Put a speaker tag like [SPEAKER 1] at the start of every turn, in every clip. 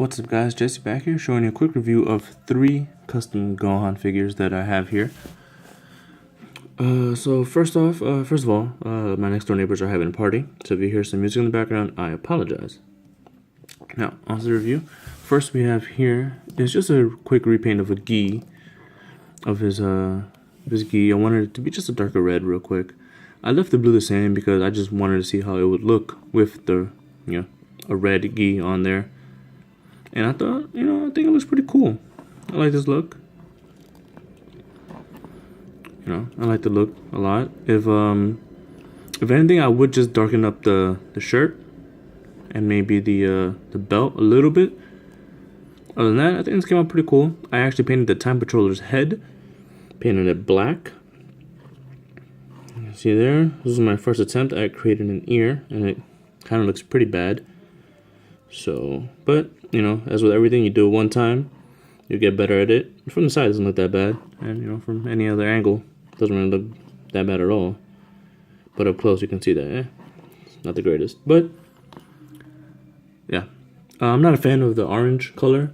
[SPEAKER 1] What's up guys, Jesse back here showing you a quick review of 3 custom Gohan figures that I have here. So first of all, my next door neighbors are having a party, so if you hear some music in the background, I apologize. Now, on to the review. First we have here is just a quick repaint of a gi, of his gi. I wanted it to be just a darker red real quick. I left the blue the same because I just wanted to see how it would look with the, a red gi on there. And I thought, I think it looks pretty cool. I like this look. I like the look a lot. If anything, I would just darken up the shirt and maybe the belt a little bit. Other than that, I think this came out pretty cool. I actually painted the Time Patroller's head, painted it black. See there? This is my first attempt at creating an ear, and it kind of looks pretty bad. So, but as with everything, you do it one time, you get better at it. From the side, it doesn't look that bad, and from any other angle, it doesn't really look that bad at all. But up close, you can see that, it's not the greatest. But yeah, I'm not a fan of the orange color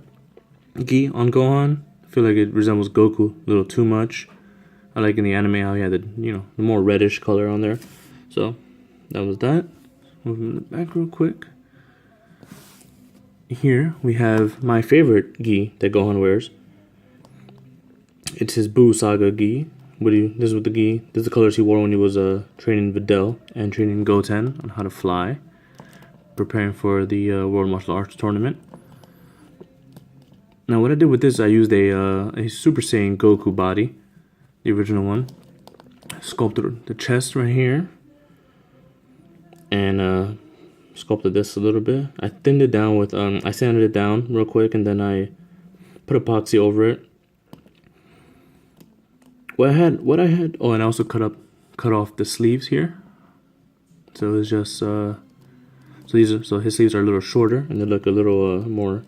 [SPEAKER 1] gi on Gohan. I feel like it resembles Goku a little too much. I like in the anime how he had the the more reddish color on there. So that was that. Moving it back real quick. Here we have my favorite gi that Gohan wears. It's his Buu Saga Key. This is what the gi. This is the colors he wore when he was training Videl and training Goten on how to fly, preparing for the World Martial Arts Tournament. Now, what I did with this, I used a Super Saiyan Goku body, the original one. Sculpted the chest right here, and sculpted this a little bit. I thinned it down with I sanded it down real quick, and then I put epoxy over it. What I had. Oh, and I also cut off the sleeves here. So it's just so his sleeves are a little shorter, and they look a little more.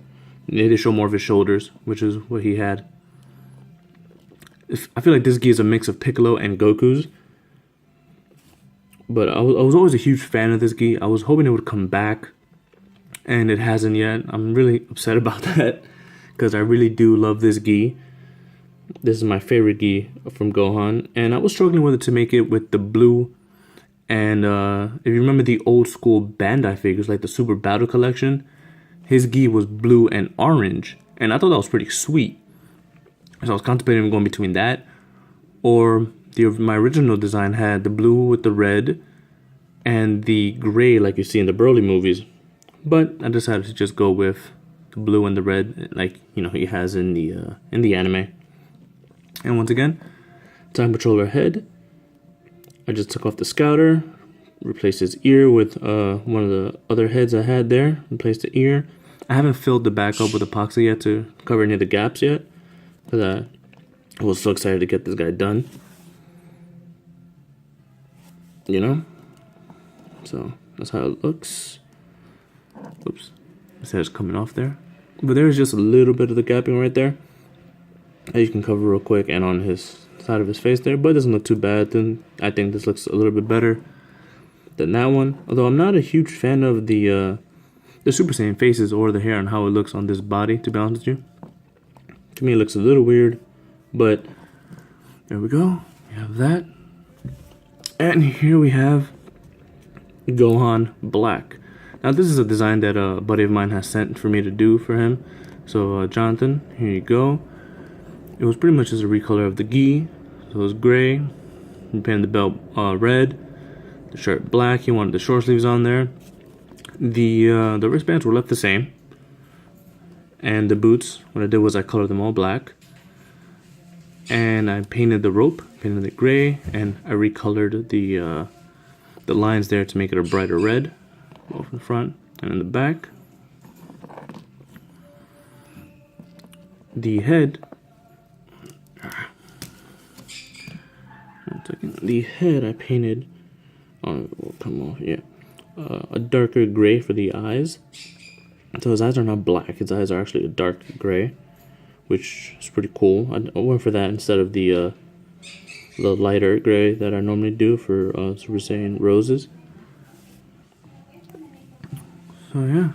[SPEAKER 1] They show more of his shoulders, which is what he had. I feel like this gi is a mix of Piccolo and Goku's. But I was always a huge fan of this gi. I was hoping it would come back, and it hasn't yet. I'm really upset about that, because I really do love this gi. This is my favorite gi from Gohan, and I was struggling with it to make it with the blue. And if you remember the old school Bandai figures, like the Super Battle Collection, his gi was blue and orange, and I thought that was pretty sweet. So I was contemplating going between that or my original design had the blue with the red and the gray like you see in the Broly movies. But I decided to just go with the blue and the red like he has in the anime. And once again, Time Patroller head. I just took off the scouter, replaced his ear with one of the other heads I had there, replaced the ear. I haven't filled the back up with epoxy yet to cover any of the gaps yet, because I was so excited to get this guy done. So that's how it looks. Oops, his hair's coming off there. But there's just a little bit of the gapping right there that you can cover real quick, and on his side of his face there, but it doesn't look too bad. Then I think this looks a little bit better than that one. Although I'm not a huge fan of the Super Saiyan faces or the hair and how it looks on this body, to be honest with you. To me it looks a little weird, but there we go. We have that. And here we have Gohan Black. Now this is a design that a buddy of mine has sent for me to do for him. So Jonathan, here you go. It was pretty much just a recolor of the gi. So it was gray. He painted the belt red, the shirt black. He wanted the short sleeves on there. The wristbands were left the same. And the boots, what I did was I colored them all black. And I painted the rope, painted it gray, and I recolored the lines there to make it a brighter red, both in the front and in the back. The head, the head I painted on, come off, yeah, a darker gray for the eyes. So his eyes are not black, his eyes are actually a dark gray, which is pretty cool. I went for that instead of the lighter gray that I normally do for Super Saiyan Roses. So yeah,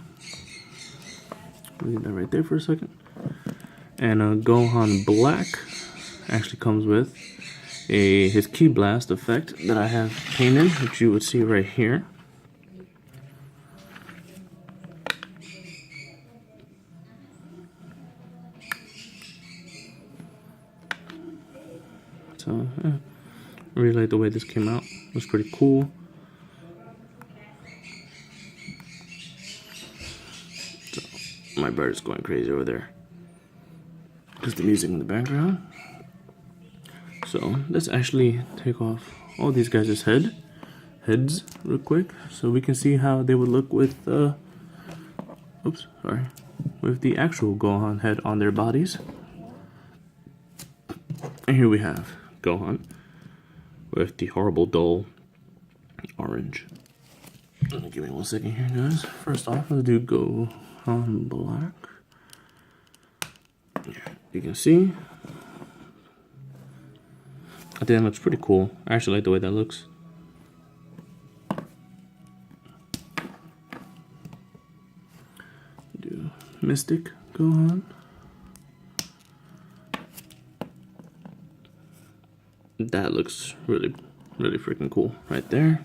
[SPEAKER 1] Leave that right there for a second. And Gohan Black actually comes with his Ki Blast effect that I have painted, which you would see right here. So, yeah. I really like the way this came out. It was pretty cool. So, my bird is going crazy over there. Because the music in the background. So, let's actually take off all these guys' heads real quick. So we can see how they would look with, with the actual Gohan head on their bodies. And here we have Gohan with the horrible dull orange. Give me 1 second here, guys. First off, let's do Gohan Black. Yeah, you can see. I think that looks pretty cool. I actually like the way that looks. Do Mystic Gohan. That looks really, really freaking cool right there.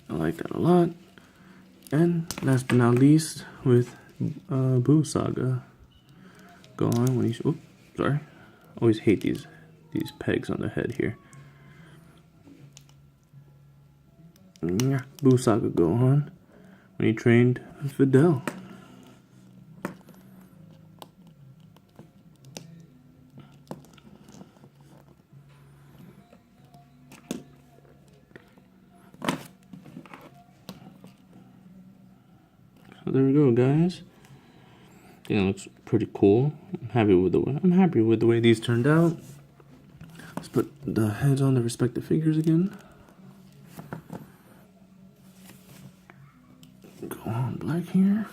[SPEAKER 1] I like that a lot. And last but not least, with Buu Saga Gohan when he's sorry. Always hate these pegs on the head here. Yeah, Buu Saga Gohan when he trained Fidel. So there we go, guys. I think it looks pretty cool. I'm happy with the way these turned out. Let's put the heads on the respective figures again. Gohan Black here.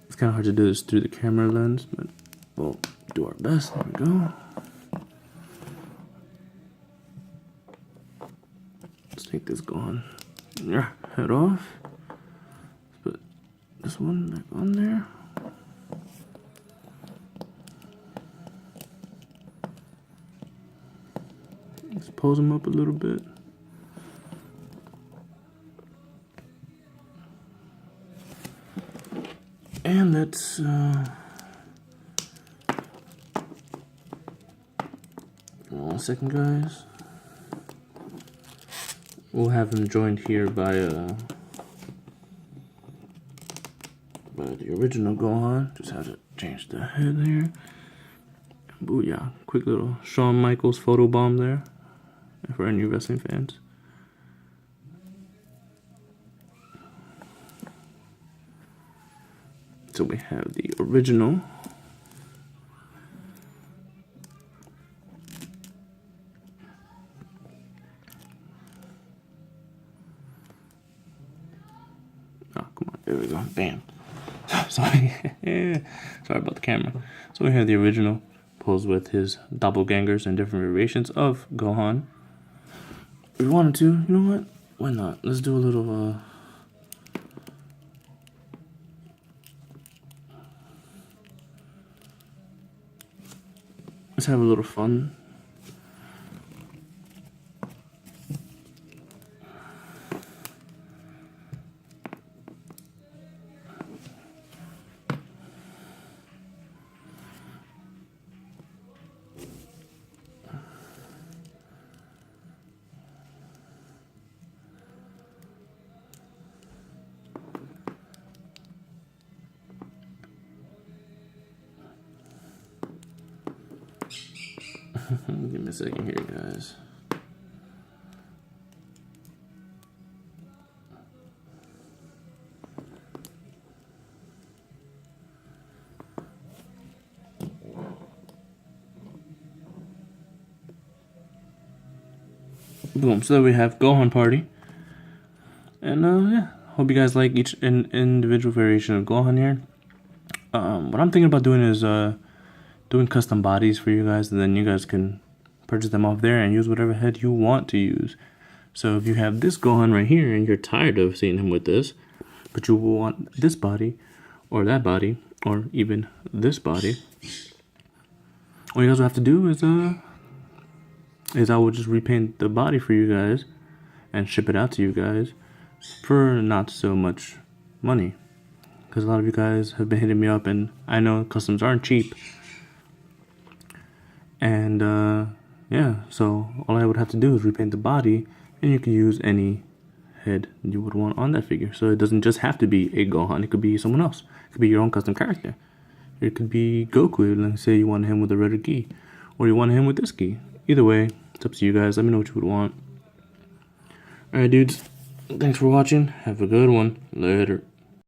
[SPEAKER 1] It's kind of hard to do this through the camera lens, but we'll do our best. There we go. Let's take this Gohan head off. This one back on there. Let's pose them up a little bit. And let's 1 second, guys. We'll have him joined here by the original Gohan. Just have to change the head here. Booyah. Quick little Shawn Michaels photo bomb there for any wrestling fans. So we have the original. Oh, come on. There we go. Bam. Sorry. Sorry about the camera. So we have the original posed with his doppelgangers and different variations of Gohan. If we wanted to, you know what? Why not? Let's do a little let's have a little fun. Give me a second here, guys. Boom. So we have Gohan Party. And yeah, hope you guys like each individual variation of Gohan here. What I'm thinking about doing is doing custom bodies for you guys, and then you guys can purchase them off there and use whatever head you want to use. So if you have this Gohan right here and you're tired of seeing him with this, but you will want this body, or that body, or even this body. All you guys will have to do is I will just repaint the body for you guys and ship it out to you guys for not so much money. Because a lot of you guys have been hitting me up, and I know customs aren't cheap. And yeah, so all I would have to do is repaint the body, and you can use any head you would want on that figure. So it doesn't just have to be a Gohan, it could be someone else. It could be your own custom character. It could be Goku, let's say you want him with a red key, or you want him with this key. Either way, it's up to you guys. Let me know what you would want. Alright dudes, thanks for watching. Have a good one. Later.